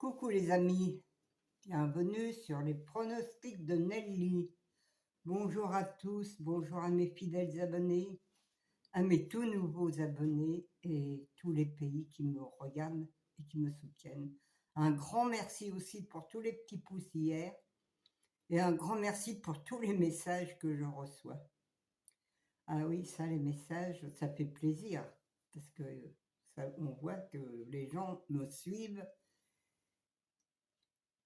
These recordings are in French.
Coucou les amis, bienvenue sur les pronostics de Nelly. Bonjour à tous, bonjour à mes fidèles abonnés, à mes tout nouveaux abonnés et tous les pays qui me regardent et qui me soutiennent. Un grand merci aussi pour tous les petits pouces hier et un grand merci pour tous les messages que je reçois. Ah oui, ça, les messages, ça fait plaisir parce que on voit que les gens me suivent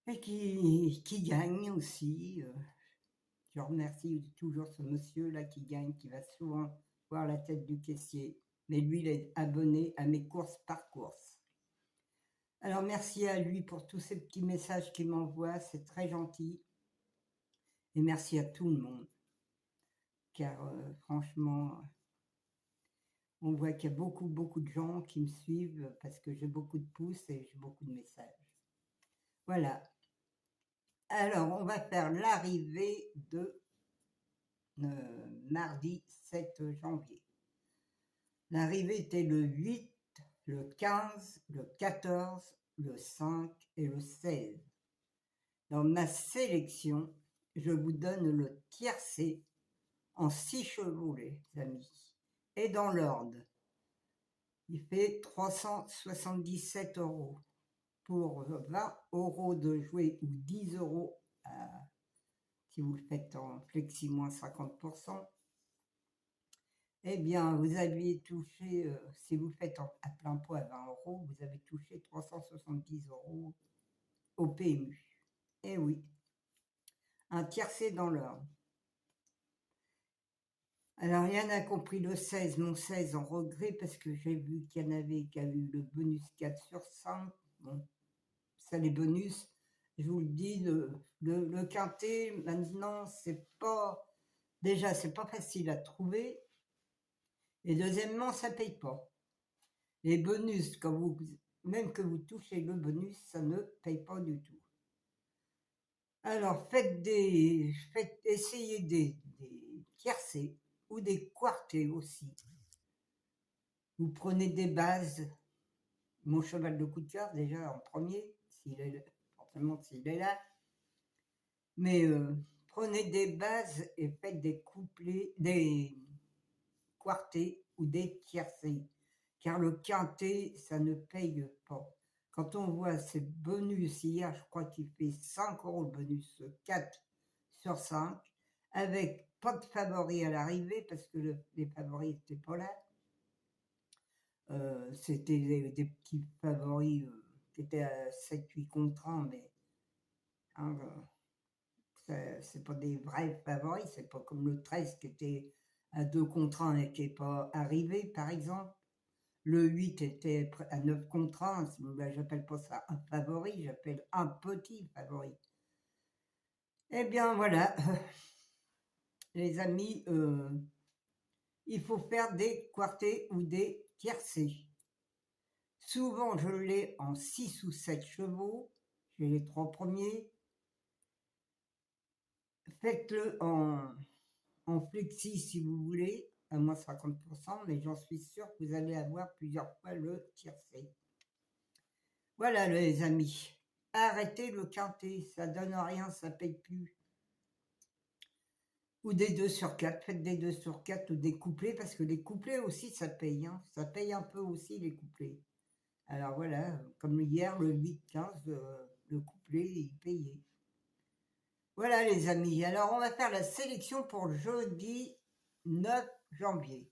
et qui gagne aussi. Je remercie toujours ce monsieur-là qui gagne, qui va souvent voir la tête du caissier. Mais lui, il est abonné à mes courses par course. Alors, merci à lui pour tous ces petits messages qu'il m'envoie, c'est très gentil. Et merci à tout le monde. Car franchement, on voit qu'il y a beaucoup de gens qui me suivent parce que j'ai beaucoup de pouces et j'ai beaucoup de messages. Voilà. Alors, on va faire l'arrivée de mardi 7 janvier. L'arrivée était le 8, le 15, le 14, le 5 et le 16. Dans ma sélection, je vous donne le tiercé en 6 chevaux, les amis. Et dans l'ordre, il fait 377 € pour 20 € de jouer ou 10 € si vous le faites en flexi moins 50%. Eh bien, vous aviez touché, si vous le faites à plein pot à 20 €, vous avez touché 370 € au PMU. Eh oui, un tiercé dans l'ordre. Alors, il y en a compris le 16, mon 16 en regret, parce que j'ai vu qu'il y en avait qui avaient eu le bonus 4 sur 5. Bon, ça, les bonus, je vous le dis, le quintet, maintenant, c'est pas... Déjà, c'est pas facile à trouver. Et deuxièmement, ça paye pas. Les bonus, même que vous touchez le bonus, ça ne paye pas du tout. Alors, essayez des tiercés ou des quartés aussi. Vous prenez des bases. Mon cheval de coup de cœur, déjà en premier, forcément s'il est là. Mais prenez des bases et faites des couplets, des quartés ou des tiercés. Car le quintet, ça ne paye pas. Quand on voit ces bonus, hier, je crois qu'il fait 5 € le bonus 4 sur 5, avec pas de favoris à l'arrivée, parce que les favoris n'étaient pas là. C'était des petits favoris qui étaient à 7-8 contre 1, mais hein, c'est pas des vrais favoris, c'est pas comme le 13 qui était à 2 contre 1 et qui n'est pas arrivé, par exemple. Le 8 était à 9 contre 1, ben, j'appelle pas ça un favori, j'appelle un petit favori. Eh bien voilà, les amis, il faut faire des quartés ou des tiercés. Souvent, je l'ai en 6 ou 7 chevaux, j'ai les 3 premiers. Faites-le en flexi si vous voulez, à moins 50%, mais j'en suis sûre que vous allez avoir plusieurs fois le tiercé. Voilà les amis, arrêtez le quintet, ça donne rien, ça paye plus. Ou des 2 sur 4, faites des 2 sur 4 ou des couplets, parce que les couplets aussi ça paye, hein. Ça paye un peu aussi les couplets. Alors voilà, comme hier le 8-15, le couplet il payait. Voilà les amis, alors on va faire la sélection pour jeudi 9 janvier.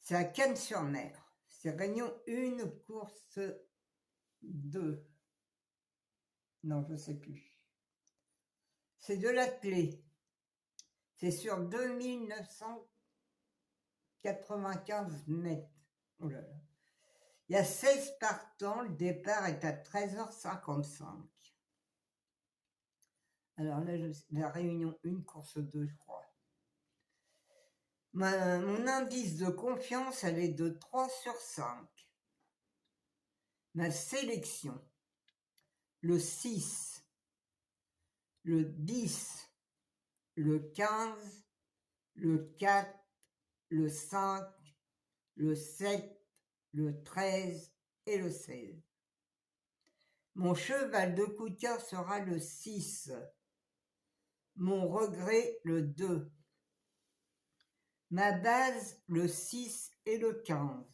C'est à Cannes-sur-Mer. C'est Réunion 1, course 2. Non, je ne sais plus. C'est de l'attelé. C'est sur 2995 mètres. Oh là là. Il y a 16 partants, le départ est à 13h55. Alors là, la Réunion 1, course 2, je crois. Mon indice de confiance, elle est de 3 sur 5. Ma sélection, le 6, le 10, le 15, le 4, le 5, le 7, le 13 et le 16. Mon cheval de coup de cœur sera le 6. Mon regret, le 2. Ma base, le 6 et le 15.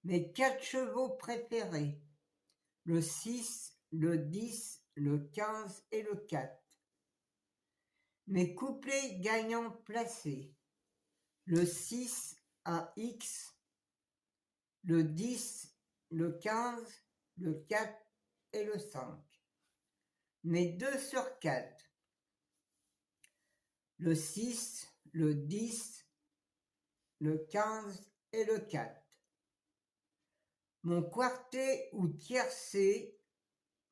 Mes 4 chevaux préférés, le 6, le 10, le 15 et le 4. Mes couplets gagnants placés, le 6 à X, le 10, le 15, le 4 et le 5. Mes 2 sur 4, le 6, le 10, le 15 et le 4. Mon quartet ou tiercé,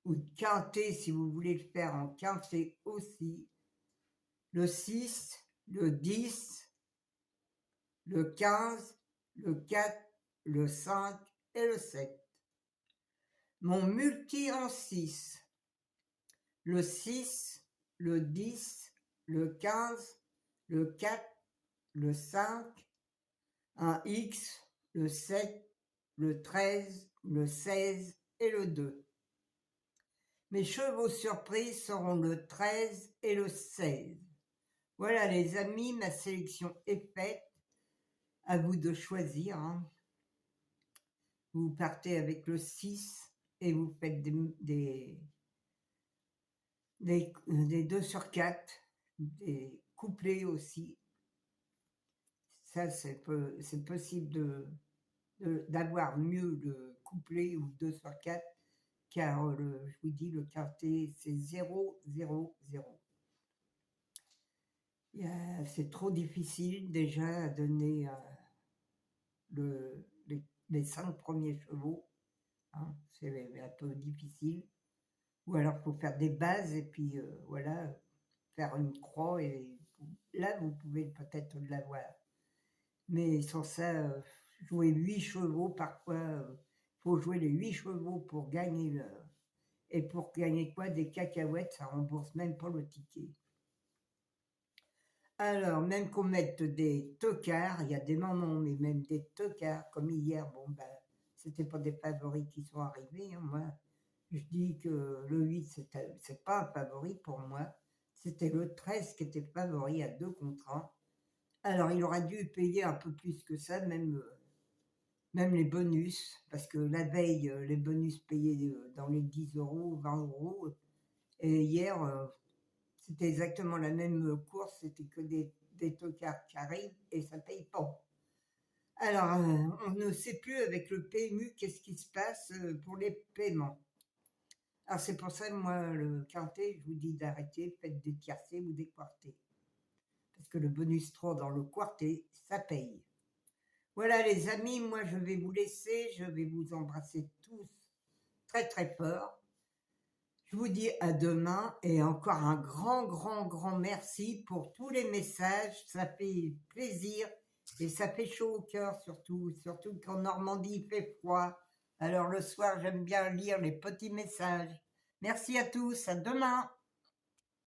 ou quintet si vous voulez le faire en quintet aussi, le 6, le 10, le 15, le 4, le 5 et le 7. Mon multi en 6, le 6, le 10, le 15, le 4, le 5, un X, le 7, le 13, le 16 et le 2. Mes chevaux surprises seront le 13 et le 16. Voilà les amis, ma sélection est faite. À vous de choisir. Hein. Vous partez avec le 6 et vous faites des 2 sur 4, des couplets aussi. Ça, c'est possible d'avoir mieux le couplet ou 2 sur 4, car je vous dis, le quintet, c'est 0, 0, 0. C'est trop difficile déjà à donner les 5 premiers chevaux. Hein, c'est un peu difficile. Ou alors, il faut faire des bases et puis voilà, faire une croix et là, vous pouvez peut-être l'avoir. Mais sans ça, jouer 8 chevaux, parfois, faut jouer les 8 chevaux pour gagner et pour gagner quoi? Des cacahuètes, ça rembourse même pas le ticket. Alors, même qu'on mette des tocards, il y a des moments, mais même des tocards, comme hier, bon, ben, c'était pas des favoris qui sont arrivés. Hein, moi, je dis que le 8, c'est pas un favori pour moi. C'était le 13 qui était favori à 2 contre 1. Alors, il aurait dû payer un peu plus que ça, même les bonus, parce que la veille, les bonus payaient dans les 10 euros, 20 euros. Et hier, c'était exactement la même course, c'était que des tocards qui arrivent et ça paye pas. Alors, on ne sait plus avec le PMU qu'est-ce qui se passe pour les paiements. Alors, c'est pour ça que moi, le quintet, je vous dis d'arrêter, faites des tiercés ou des quartés. Parce que le bonus 3 dans le quartet, ça paye. Voilà les amis, moi je vais vous laisser, je vais vous embrasser tous très très fort. Je vous dis à demain et encore un grand merci pour tous les messages, ça fait plaisir et ça fait chaud au cœur surtout qu'en Normandie il fait froid. Alors le soir j'aime bien lire les petits messages. Merci à tous, à demain.